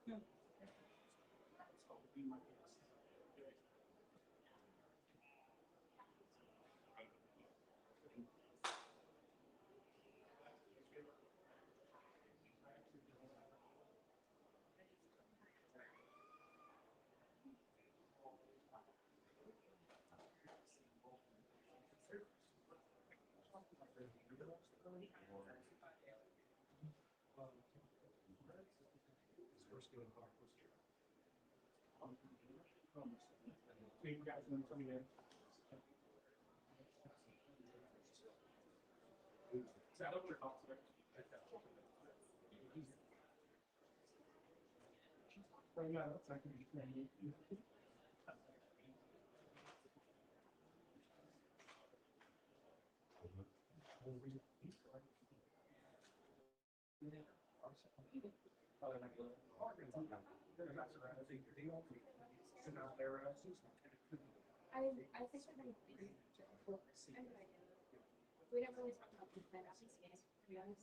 I think that we don't really talk about the fantasy space, to be honest.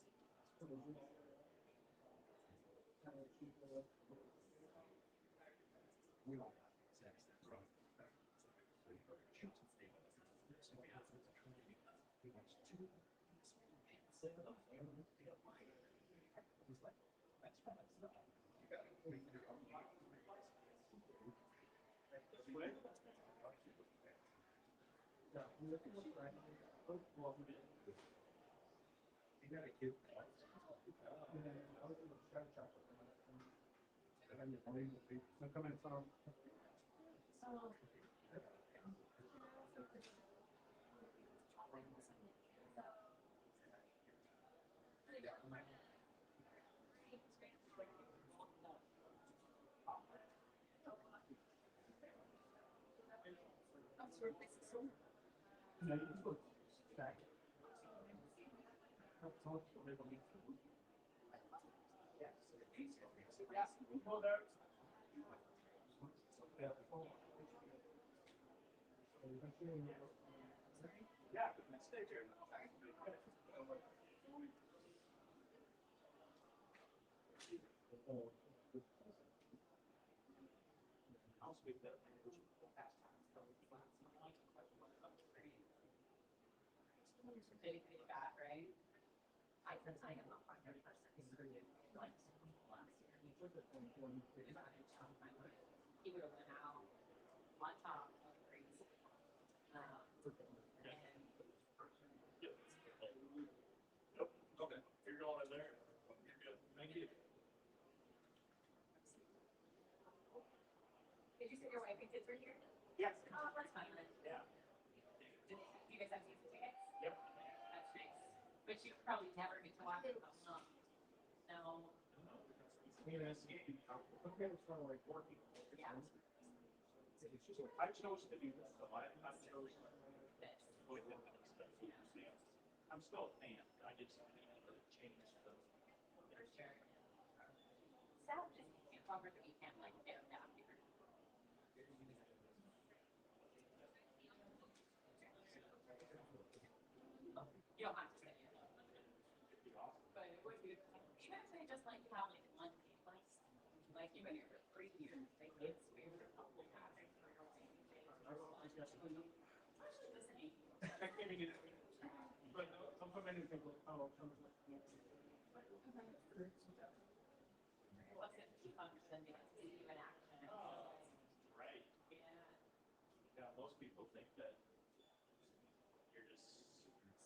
Did you say your wife and kids were here? Yes. Oh, that's fun. Yeah. Do you guys have season tickets? Yep. That's nice. But you probably never get to watch it. No. Yeah. I chose to do this, so I chose This. with it. I'm still a fan. I just changed the. For sure. Sad just can't cover that you can't like get down here. You don't have to say it. But it would be, even if they just like have like one place, like you've been here for 3 years, they get spared a couple of times for your listening. But I'm familiar with people. Oh, What's it fun to see you in action? right. Yeah, most people think that you're just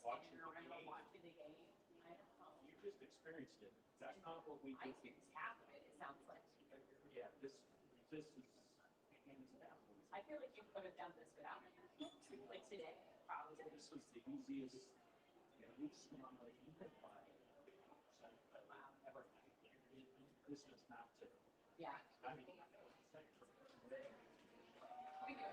watching the game. Watching the game. I don't know. You just experienced it. That's not what we I do. experienced half of it, it sounds like. Yeah, this is hands down. I feel like you could have done this without me. Like today, probably. This was the easiest. It's not like you could buy ever. This is not to. Yeah. I mean, We do.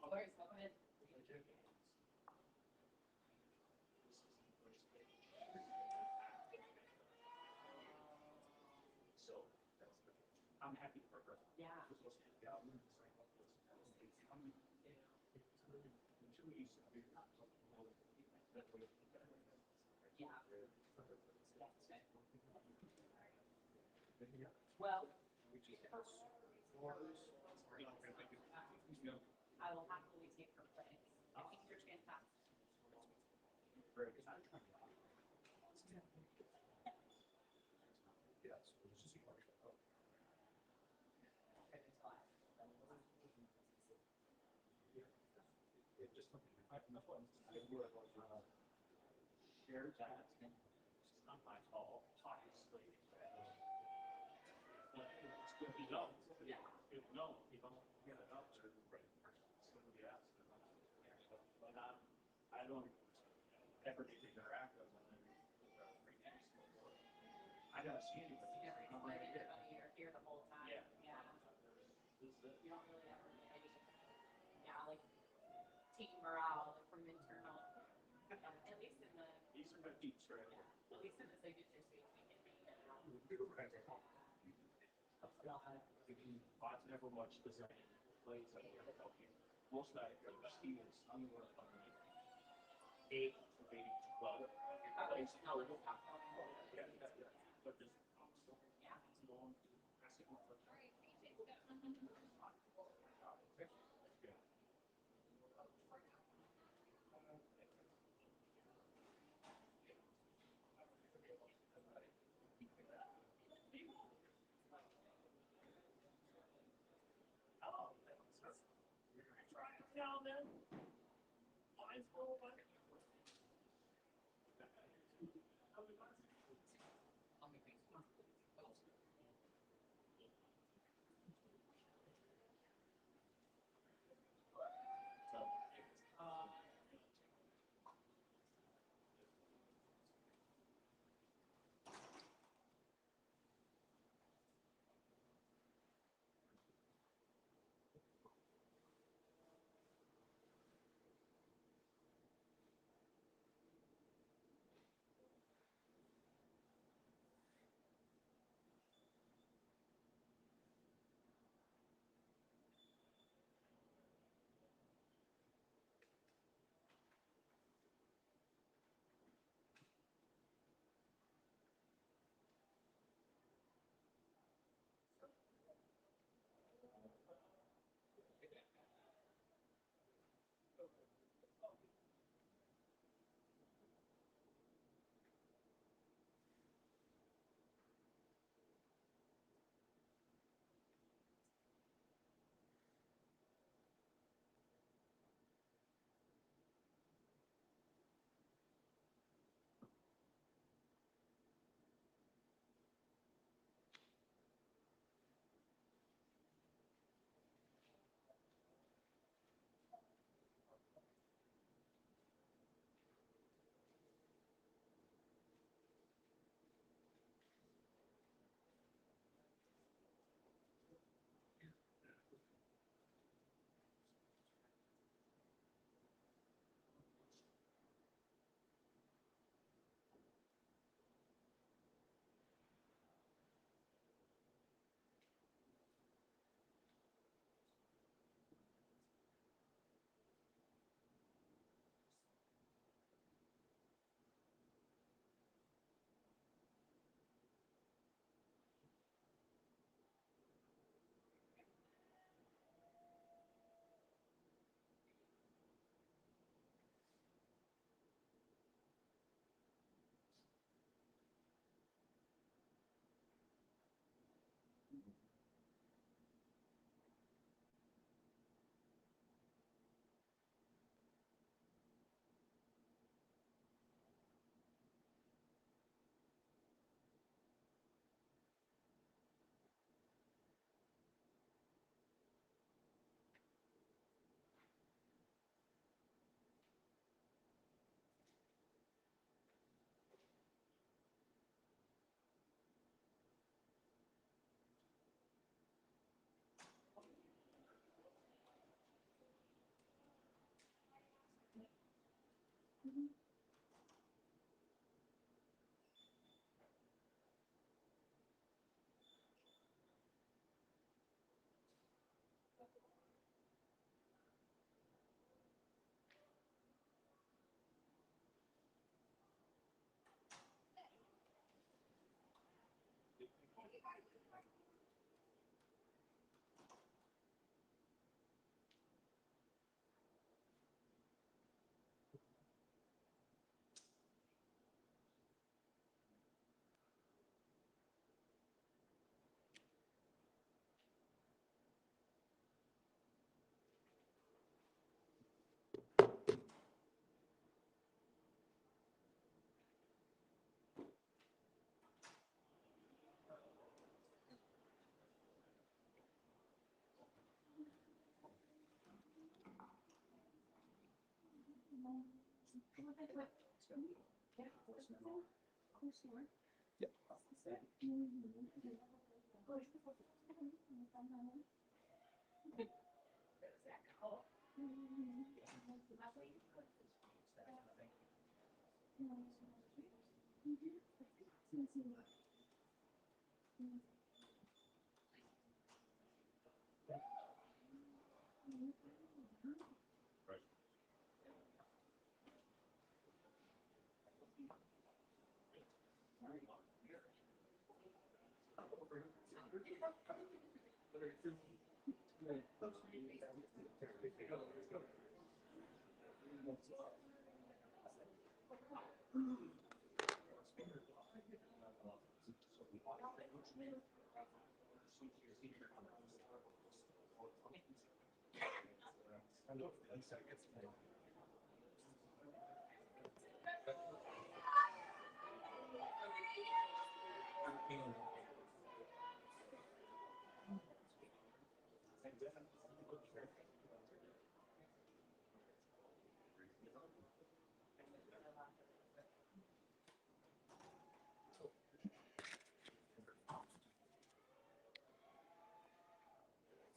Where's Mohammed? So I'm happy for her. Yeah. Well, I will happily take her place. I think you're fantastic. Very excited. Shared that. It's not my fault, obviously. But it's good to know. Yeah. Good to know. You don't get it up to the right person. Somebody else. But I don't ever need to interact with them. I don't see anybody. You're here the whole time. Yeah. Yeah. You don't really ever like, yeah, like team morale like, from internal. At least in the. These are my deep straight. Yeah, at least in the signature suite, we can make it. I've never watched the same plays that were helping. Most of the Stevens, I'm going to 8 to 8, 12. Plays No, it's total. not. Yeah. But just Yeah. long. Now then, mine's full of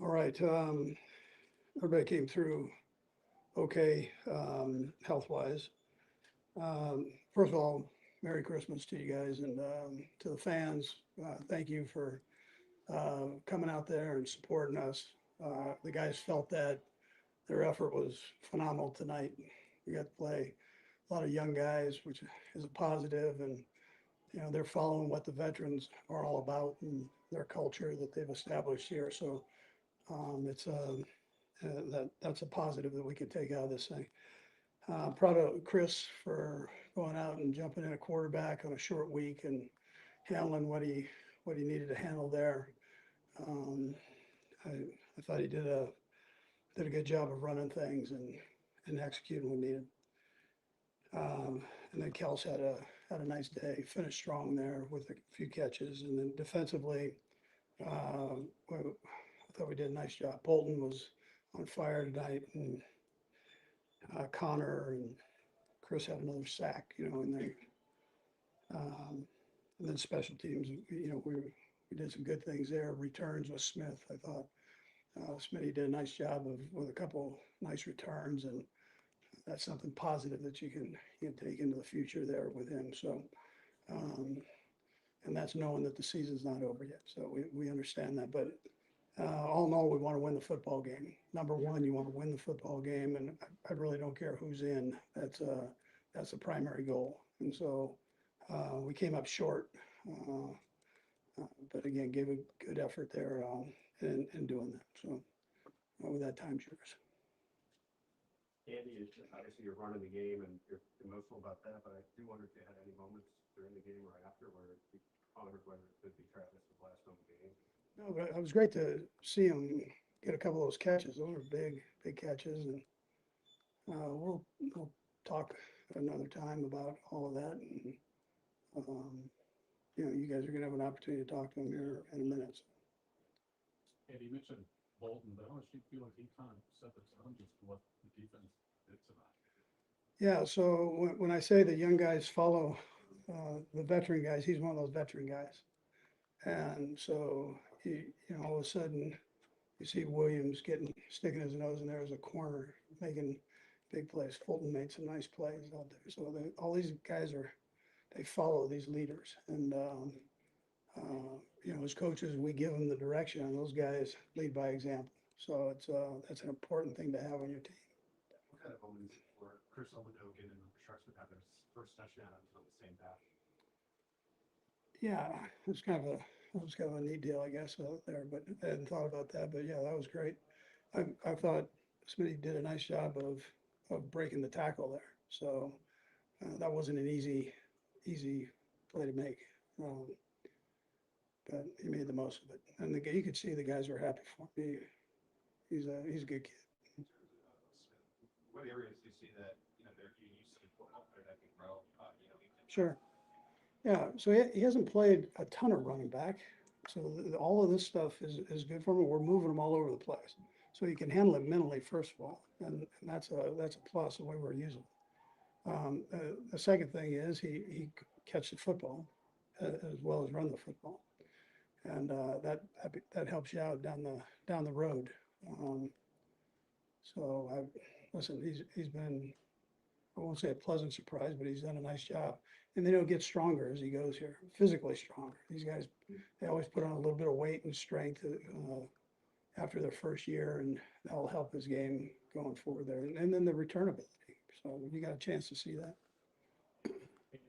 All right, everybody came through okay, health-wise. First of all, Merry Christmas to you guys and to the fans. Thank you for coming out there and supporting us. The guys felt that their effort was phenomenal tonight. We got to play a lot of young guys, which is a positive, and you know they're following what the veterans are all about and their culture that they've established here. So it's that's a positive that we could take out of this thing. Proud of Chris for going out and jumping in a quarterback on a short week and handling what he needed to handle there. Um, I thought he did a good job of running things and executing when needed. And then Kels had a nice day, finished strong there with a few catches, and then defensively, I thought we did a nice job. Bolton was on fire tonight, and Connor and Chris had another sack, you know, and then special teams, you know, we did some good things there. Returns with Smith, I thought. Smitty did a nice job with a couple nice returns, and that's something positive that you can take into the future there with him. So, and that's knowing that the season's not over yet. So we understand that, but all in all, we want to win the football game. Number one, you want to win the football game, and I really don't care who's in. That's the primary goal. And so we came up short, but again, gave a good effort there in doing that. So with that, time's yours. Andy, obviously you're running the game and you're emotional about that, but I do wonder if you had any moments during the game or after where you pondered whether it could be Travis's last home game. No, but it was great to see him get a couple of those catches. Those were big catches, and we'll talk another time about all of that. And you know, you guys are gonna have an opportunity to talk to him here in a minute. So. Andy, you mentioned Bolton, but how much do you feel like he kind of set the tone just for what the defense did tonight? Yeah, so when I say the young guys follow the veteran guys, he's one of those veteran guys. And so, you know, all of a sudden you see Williams sticking his nose in there as a corner, big plays. Fulton made some nice plays out there. So all these guys they follow these leaders. And, as coaches, we give them the direction, and those guys lead by example. So that's an important thing to have on your team. What kind of moments where Chris Oladokun and Sharksman have their first touchdown on the same path? Yeah, that was kind of a neat deal, I guess, out there, but I hadn't thought about that, but yeah, that was great. I thought Smitty did a nice job of breaking the tackle there, so that wasn't an easy play to make. But he made the most of it, and you could see the guys were happy for him. He's a good kid. What areas do you see that, they're used to football player that can grow, Sure. Yeah, so he hasn't played a ton of running back, so all of this stuff is good for him. We're moving him all over the place, so he can handle it mentally first of all, and that's a plus the way we're using him. The second thing is he catches the football as well as run the football, and that helps you out down the road. So listen, he's been, I won't say a pleasant surprise, but he's done a nice job. And then he'll get stronger as he goes here, physically stronger. These guys, they always put on a little bit of weight and strength after their first year, and that'll help his game going forward there. And then the returnability. So you got a chance to see that.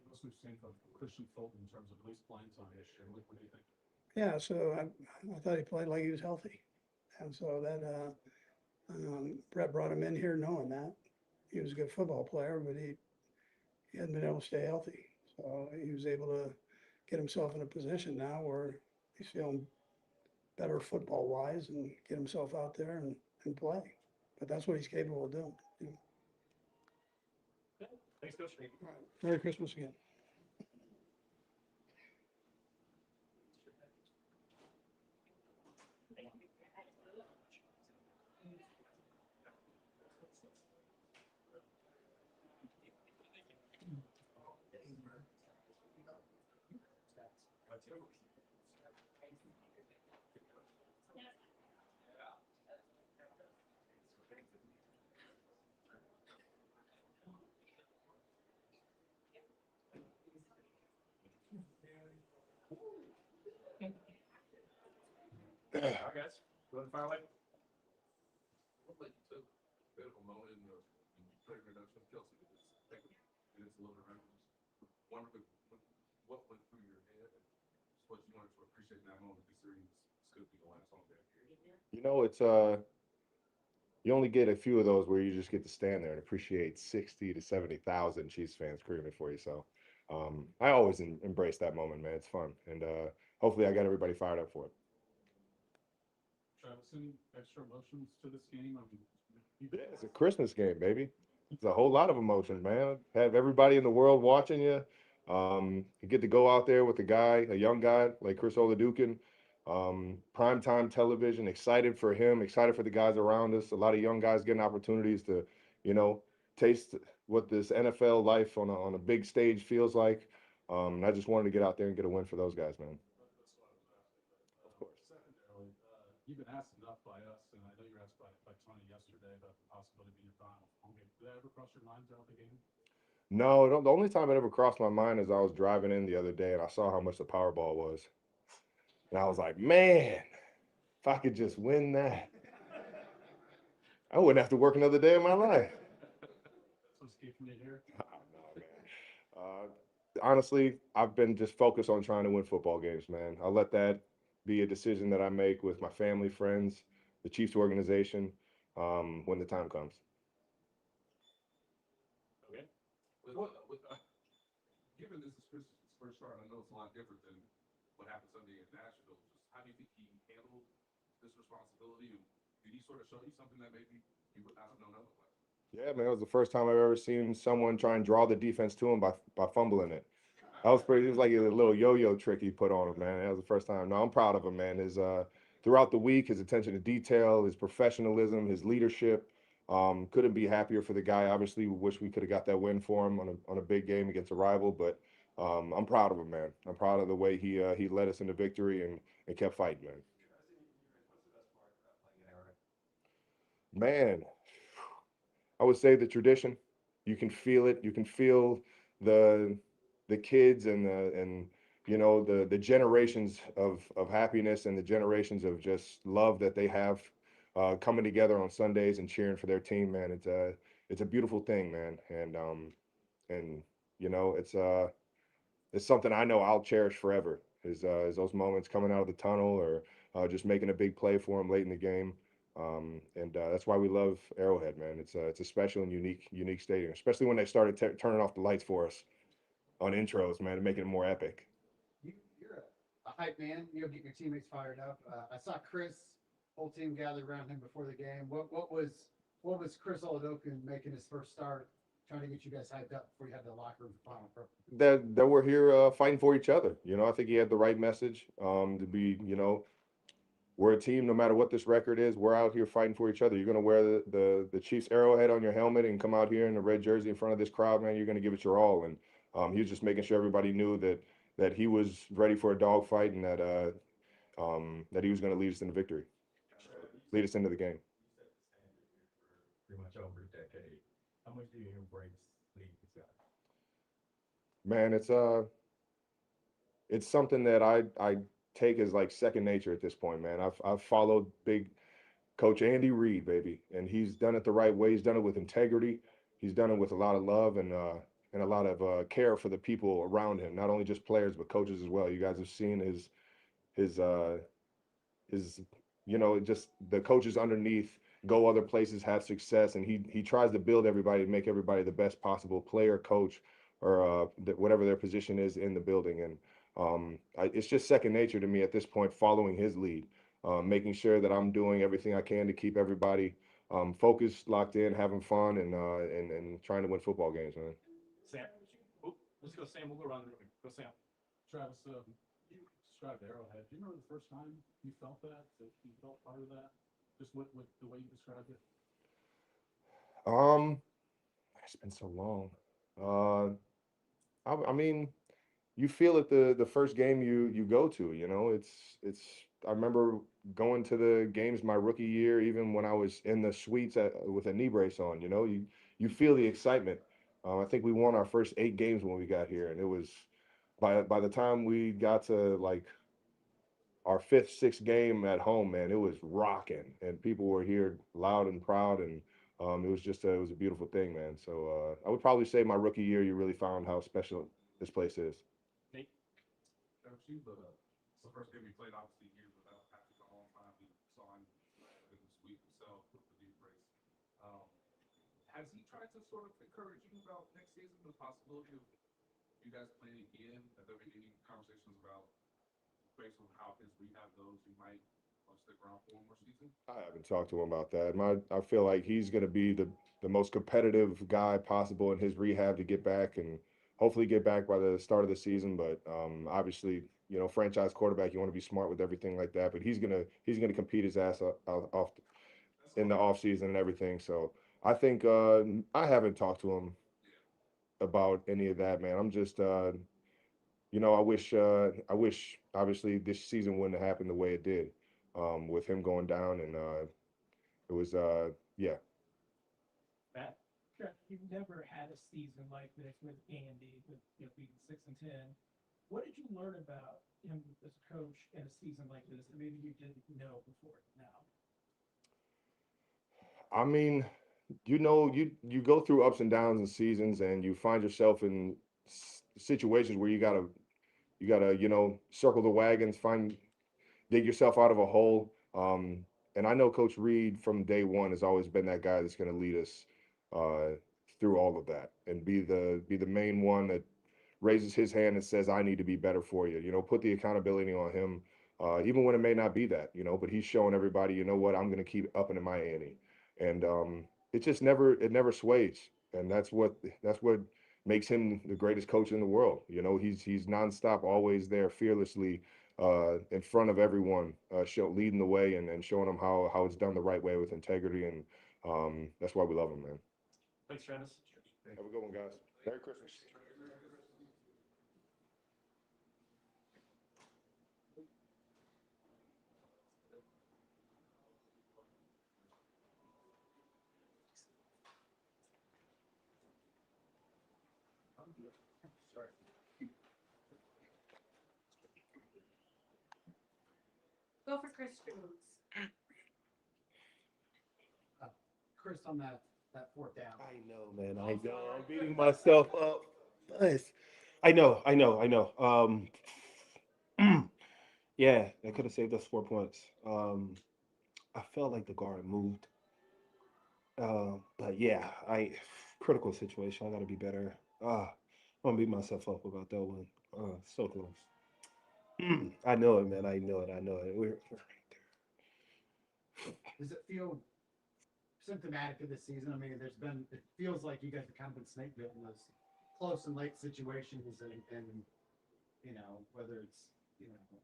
Most we've seen from Christian Fulton in terms of at least playing time this year. What do you think? Yeah, so I thought he played like he was healthy. And so that Brett brought him in here knowing that. He was a good football player, but he hadn't been able to stay healthy. So he was able to get himself in a position now where he's feeling better football wise and get himself out there and play. But that's what he's capable of doing. Thanks, Coach. All right. Merry Christmas again. All right, guys. Go ahead and fire away. What led you to critical moment in the player reduction of Kelsey? It's a little around. Wonderful. What went through your head? What you wanted to appreciate in that moment, considering this could be the last home game. It's you only get a few of those where you just get to stand there and appreciate 60 to 70,000 Chiefs fans screaming for you. So I always embrace that moment, man. It's fun, and hopefully I got everybody fired up for it. Travis, any extra emotions to this game? Yeah, it's a Christmas game, baby. It's a whole lot of emotion, man. Have everybody in the world watching you. You get to go out there with a young guy like Chris Oladokun. Primetime television, excited for him, excited for the guys around us. A lot of young guys getting opportunities to, taste what this NFL life on a big stage feels like. And I just wanted to get out there and get a win for those guys, man. Of course. Secondarily, you've been asked enough by us, and I know you were asked by Tony yesterday about the possibility of being your final home game. Did that ever cross your mind throughout the game? No, the only time it ever crossed my mind is I was driving in the other day and I saw how much the Powerball was. And I was like, man, if I could just win that, I wouldn't have to work another day in my life. That's what's keeping you here. No, man. Honestly, I've been just focused on trying to win football games, man. I'll let that be a decision that I make with my family, friends, the Chiefs organization, when the time comes. Okay. Given this is Chris's first start, I know it's a lot different than what happened Sunday in Nashville. Just how do you think he handled this responsibility? And did he sort of show you something that maybe you would not have known otherwise? Yeah, man, it was the first time I've ever seen someone try and draw the defense to him by fumbling it. That was pretty. It was like a little yo-yo trick he put on him, man. That was the first time. No, I'm proud of him, man. His throughout the week, his attention to detail, his professionalism, his leadership. Couldn't be happier for the guy. Obviously, we wish we could have got that win for him on a big game against a rival, but I'm proud of him, man. I'm proud of the way he led us into victory and kept fighting, man. Man, I would say the tradition. You can feel it. You can feel the the kids and the generations of happiness and the generations of just love that they have coming together on Sundays and cheering for their team, man. It's a beautiful thing, man. And it's something I know I'll cherish forever. Is those moments coming out of the tunnel or just making a big play for them late in the game. And that's why we love Arrowhead, man. It's a special and unique stadium, especially when they started turning off the lights for us on intros, man, and making it more epic. You're a hype man. You know, get your teammates fired up. I saw Chris, whole team gathered around him before the game. What was Chris Oladokun making his first start, trying to get you guys hyped up before you had the locker room final? That we're here fighting for each other. I think he had the right message to be. We're a team. No matter what this record is, we're out here fighting for each other. You're gonna wear the Chiefs arrowhead on your helmet and come out here in the red jersey in front of this crowd, man. You're gonna give it your all. And he was just making sure everybody knew that he was ready for a dogfight and that he was gonna lead us into victory, lead us into the game. Pretty much over a decade. How much do you embrace leading these guys? Man, it's something that I take as like second nature at this point, man. I've followed big Coach Andy Reid, baby, and he's done it the right way. He's done it with integrity. He's done it with a lot of love and a lot of care for the people around him, not only just players but coaches as well. You guys have seen his just the coaches underneath go other places, have success, and he tries to build everybody, make everybody the best possible player, coach, or whatever their position is in the building. And it's just second nature to me at this point, following his lead, making sure that I'm doing everything I can to keep everybody focused, locked in, having fun, and trying to win football games, man. Sam. Oop, let's go, Sam. We'll go around the room. Go, Sam. Travis, you described Arrowhead. Do you remember the first time you felt that you felt part of that? Just with the way you described it? It's been so long. I mean, you feel it the first game you go to. It's. I remember going to the games my rookie year, even when I was in the suites with a knee brace on. You feel the excitement. I think we won our first 8 games when we got here, and it was by the time we got to like our 5th, 6th game at home, man, it was rocking, and people were here loud and proud, and it was a beautiful thing, man. So I would probably say my rookie year, you really found how special this place is. Nate. Travis, you the first game we played, obviously years without Patrick a long time. We saw him in the suite himself with the deep race. Has he tried to sort of encourage you about next season, the possibility of you guys playing again? Have there been any conversations about, based on how his rehab goes, you might stick around for one more season? I haven't talked to him about that. I feel like he's going to be the most competitive guy possible in his rehab to get back and hopefully get back by the start of the season. But obviously, franchise quarterback, you want to be smart with everything like that. But he's gonna compete his ass off in the off season and everything. So I think I haven't talked to him about any of that, man. I'm just I wish obviously this season wouldn't have happened the way it did with him going down, and it was yeah. Matt. Sure. You've never had a season like this with Andy, with being 6-10. What did you learn about him as a coach in a season like this that maybe you didn't know before now? I mean, you go through ups and downs in seasons, and you find yourself in situations where you gotta circle the wagons, dig yourself out of a hole. And I know Coach Reid from day one has always been that guy that's going to lead us uh, through all of that and be the main one that raises his hand and says, "I need to be better for you." Put the accountability on him, even when it may not be that. But he's showing everybody, you know what, I'm going to keep upping in my ante, and it never sways, and that's what makes him the greatest coach in the world. He's nonstop, always there, fearlessly in front of everyone, leading the way and showing them how it's done the right way with integrity, and that's why we love him, man. Thanks, Travis. Have a good one, guys. Merry Christmas. Go for Chris Cruz. Chris, on that fourth down. I know, man. I know. I'm beating myself up. Nice. I know. I know. I know. Yeah, that could have saved us 4 points. I felt like the guard moved. But yeah, I critical situation. I got to be better. I'm gonna beat myself up about that one. So close. I know it, man. I know it. I know it. We're Does it feel symptomatic of this season? I mean, it feels like you guys have kind of been snake bit in those close and late situations, and whether it's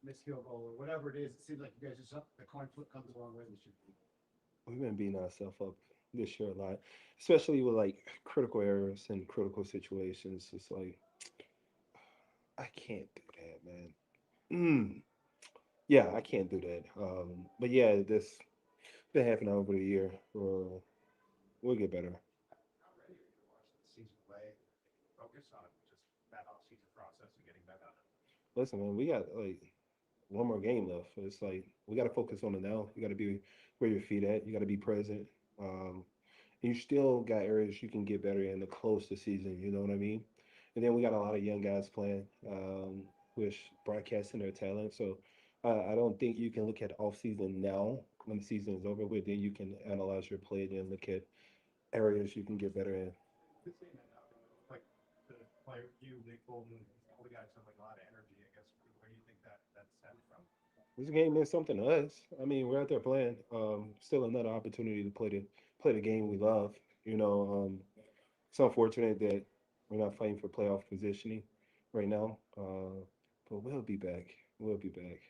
missed field goal or whatever it is, it seems like you guys just the coin flip comes a long way this year. we've been beating ourselves up this year a lot, especially with like critical errors and critical situations. It's like I can't do that, man. Mm, yeah, I can't do that. But yeah, this been happening over the year. We'll get better. How ready are you to watch the season play? Focus on just that off-season process and getting back on it. Listen, man, we got like one more game left. It's like we got to focus on it now. You got to be where your feet at. You got to be present. Um, and you still got areas you can get better in to close the season. You know what I mean? And then we got a lot of young guys playing, which broadcasting their talent. So I don't think you can look at off season now when the season is over with. Then you can analyze your play and look at areas you can get better in. This game had like the player, you, Nick Bolton, all the guys have like a lot of energy. I guess where do you think that stemmed from? This game meant something to us. I mean, we're out there playing. Still another opportunity to play the game we love. It's unfortunate that we're not fighting for playoff positioning right now. But we'll be back. We'll be back.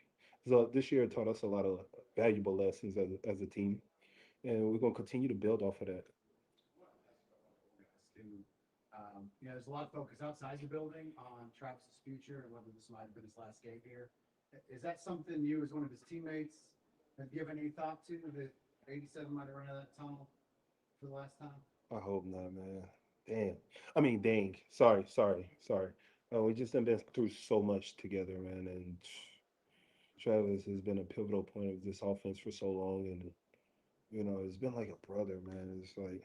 So this year taught us a lot of valuable lessons as a team, and we're gonna continue to build off of that. There's a lot of focus outside the building on Travis's future and whether this might have been his last game here. Is that something you, as one of his teammates, have given any thought to, that 87 might have run out of that tunnel for the last time? I hope not, man. Damn. I mean, dang. Sorry. We just have been through so much together, man, and Travis has been a pivotal point of this offense for so long, and it's been like a brother, man. It's like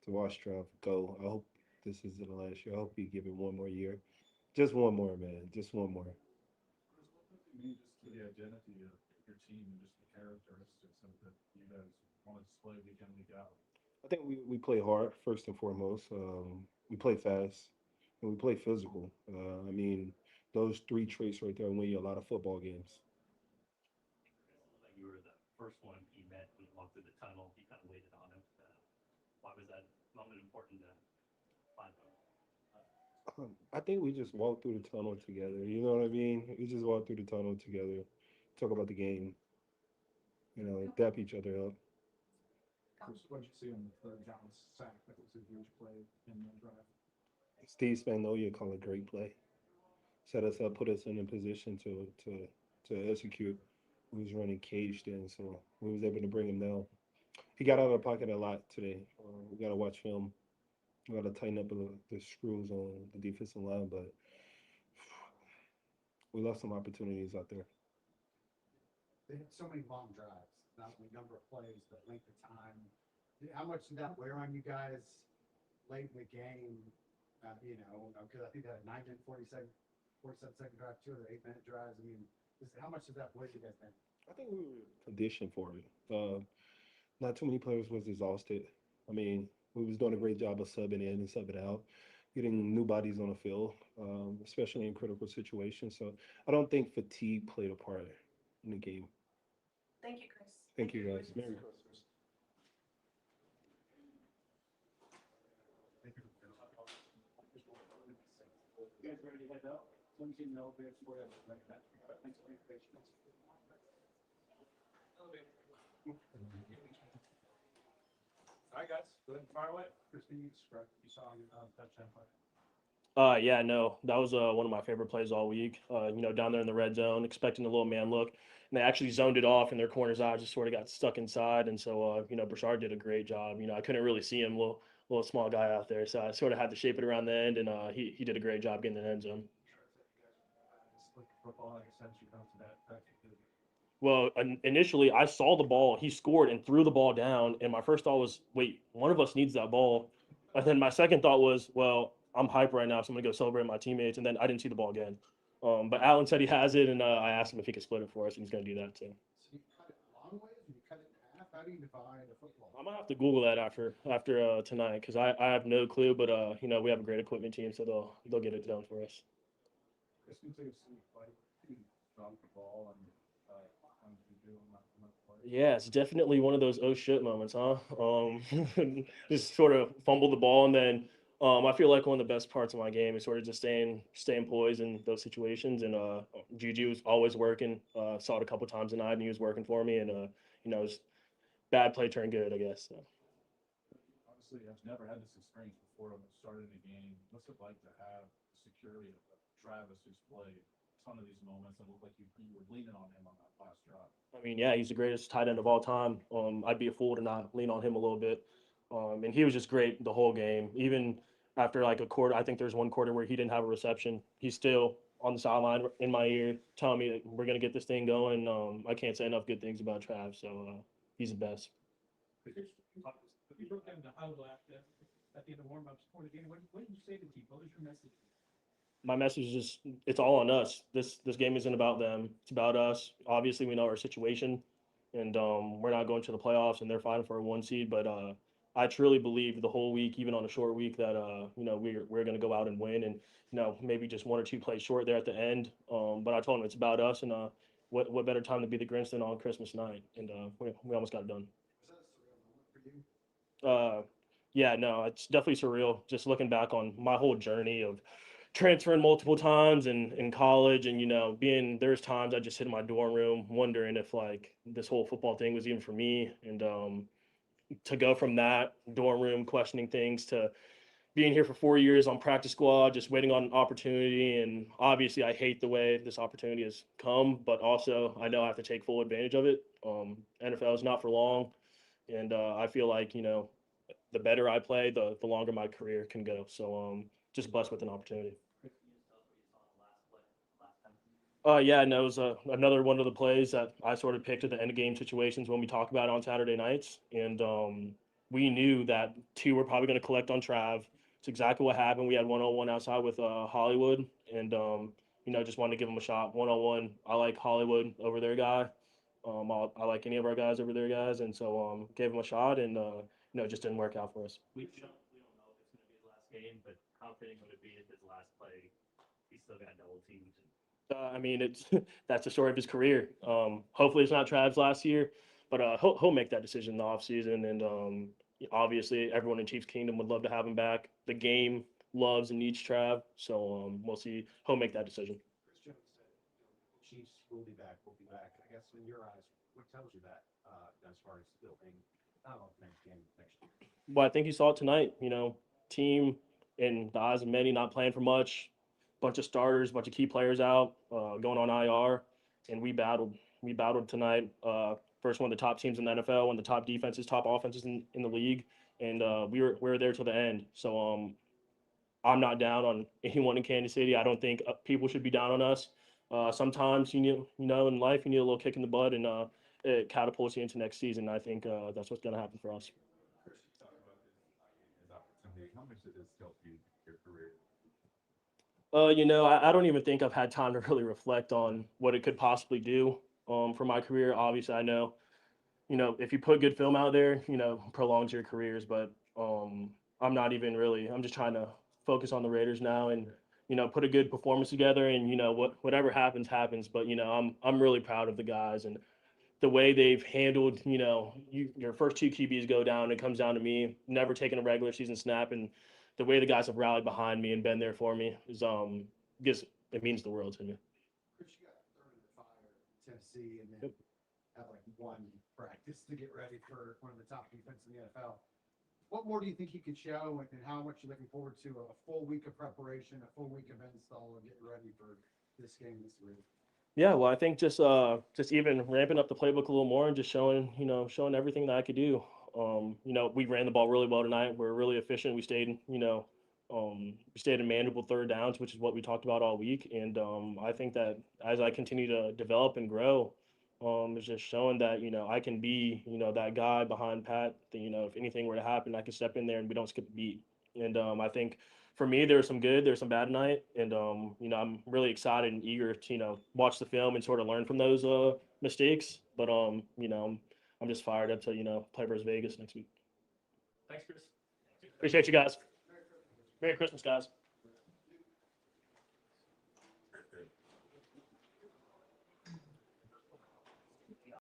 to watch Trav go. I hope this isn't the last year. I hope we give it one more year, just one more, man, just one more. Chris, what does it mean just to the identity of your team and just the characteristics of that you guys want to display week in, week out? I think we play hard first and foremost. We play fast and we play physical. I mean, those three traits right there win you a lot of football games. Like you were the first one he met when he walked through the tunnel. He kind of waited on him. Why was that moment important to find him? I think we just walked through the tunnel together. You know what I mean? We just walked through the tunnel together, talk about the game, dap each other up. Chris, what did you see on the third down sack? That was a huge play in the drive. Steve Spagnuolo called a great play. Set us up, put us in a position to execute. We was running caged in, so we was able to bring him down. He got out of the pocket a lot today. We got to watch film. We got to tighten up the screws on the defensive line, but we lost some opportunities out there. They had so many long drives, not only number of plays, but length of time. How much did that wear on you guys late in the game? Because I think they had a 9-minute, 47-second drive, 2 other 8-minute drives. I mean, how much does that weigh you guys then? I think we were conditioned for it. Not too many players was exhausted. I mean, we was doing a great job of subbing in and subbing out, getting new bodies on the field, especially in critical situations. So I don't think fatigue played a part in the game. Thank you, Chris. Thank you, guys. Merry Christmas. You guys ready to head out? 17 elevators for you. Thanks for your patience. All right, guys, go ahead and fire away. Christine, you saw touchdown play. Yeah, no, that was one of my favorite plays all week. Down there in the red zone, expecting the little man look, and they actually zoned it off, and their corner's eye just sort of got stuck inside. And so, Broussard did a great job. I couldn't really see him. Little little small guy out there. So I sort of had to shape it around the end, and he did a great job getting in the end zone. Football, like I said, you come to that fact. Well, initially I saw the ball. He scored and threw the ball down, and my first thought was, "Wait, one of us needs that ball." And then my second thought was, "Well, I'm hype right now, so I'm gonna go celebrate my teammates." And then I didn't see the ball again. But Alan said he has it, and I asked him if he could split it for us, and he's gonna do that too. So you cut it long ways, or you cut it in half? How do you divide a football? I'm gonna have to Google that after tonight because I have no clue. But we have a great equipment team, so they'll get it done for us. Chris, you say it's like drop the ball and you do on that play. Yeah, it's definitely one of those oh shit moments, huh? Just sort of fumble the ball, and then I feel like one of the best parts of my game is sort of just staying poised in those situations. And Juju was always working. Saw it a couple times tonight, and he was working for me. And it's bad play turned good, I guess. So. Obviously, I've never had this experience before when I started in a game. What's it like to have the security of Travis, who's played a ton of these moments and looked like you were leaning on him on that last drive? I mean, yeah, he's the greatest tight end of all time. I'd be a fool to not lean on him a little bit. And he was just great the whole game. Even after like a quarter, I think there's one quarter where he didn't have a reception. He's still on the sideline in my ear telling me that we're gonna get this thing going. I can't say enough good things about Trav. So he's the best. You broke down the huddle at the end of warm-ups before the game. What did you say to people? What was your message? My message is just it's all on us. This game isn't about them. It's about us. Obviously, we know our situation, and we're not going to the playoffs, and they're fighting for a 1 seed. But I truly believe the whole week, even on a short week, that we're going to go out and win, and maybe just one or two plays short there at the end. But I told them it's about us, and what better time to be the Grinch than on Christmas night? And we almost got it done. Was that a surreal moment for you? Yeah, no, it's definitely surreal. Just looking back on my whole journey of transferring multiple times and in college, and there's times I just sit in my dorm room wondering if like this whole football thing was even for me. And to go from that dorm room questioning things to being here for 4 years on practice squad, just waiting on an opportunity. And obviously I hate the way this opportunity has come, but also I know I have to take full advantage of it. NFL is not for long. And I feel like, the better I play, the longer my career can go. So just blessed with an opportunity. Yeah, no, it was another one of the plays that I sort of picked at the end of game situations when we talk about it on Saturday nights. And we knew that two were probably going to collect on Trav. It's exactly what happened. We had 1-on-1 outside with Hollywood, and just wanted to give him a shot. 1-on-1, I like Hollywood over their guy. I like any of our guys over their guys, and so gave him a shot, and it just didn't work out for us. We don't know if it's going to be his last game, but how fitting would it be if his last play he still got double teamed? I mean, that's the story of his career. Hopefully, it's not Trav's last year, but he'll make that decision in the offseason. And obviously, everyone in Chiefs Kingdom would love to have him back. The game loves and needs Trav, so we'll see. He'll make that decision. Chris Jones said, Chiefs will be back. We'll be back. I guess in your eyes, what tells you that as far as building? I don't know, next game next year. Well, I think you saw it tonight. Team in the eyes of many not playing for much. Bunch of starters, bunch of key players out, going on IR, and we battled. We battled tonight. First one of the top teams in the NFL, one of the top defenses, top offenses in the league, and we were there till the end. So I'm not down on anyone in Kansas City. I don't think people should be down on us. Sometimes in life you need a little kick in the butt, and it catapults you into next season. I think that's what's going to happen for us. Chris, you talk about this opportunity. How much did this help you your career? I don't even think I've had time to really reflect on what it could possibly do for my career. Obviously, I know, if you put good film out there, prolongs your careers. But I'm not even really. I'm just trying to focus on the Raiders now and put a good performance together. And whatever happens, happens. But I'm really proud of the guys and the way they've handled. Your first two QBs go down. It comes down to me. Never taking a regular season snap, and the way the guys have rallied behind me and been there for me is just it means the world to me. Chris, you got thrown in the fire in Tennessee, and then have like one practice to get ready for one of the top defenses in the NFL. What more do you think you could show, and how much you're looking forward to a full week of preparation, a full week of install, and getting ready for this game this week? Yeah, well, I think just even ramping up the playbook a little more and just showing everything that I could do. You know, we ran the ball really well tonight. We're really efficient. We stayed, we stayed in manageable third downs, which is what we talked about all week. And I think that as I continue to develop and grow, it's just showing that, I can be, that guy behind Pat, that, if anything were to happen, I can step in there and we don't skip a beat. And I think for me, there's some good, there's some bad tonight. And, I'm really excited and eager to, watch the film and sort of learn from those mistakes. But, I'm just fired up to, play versus Vegas next week. Thanks, Chris. Appreciate you guys. Merry Christmas, guys.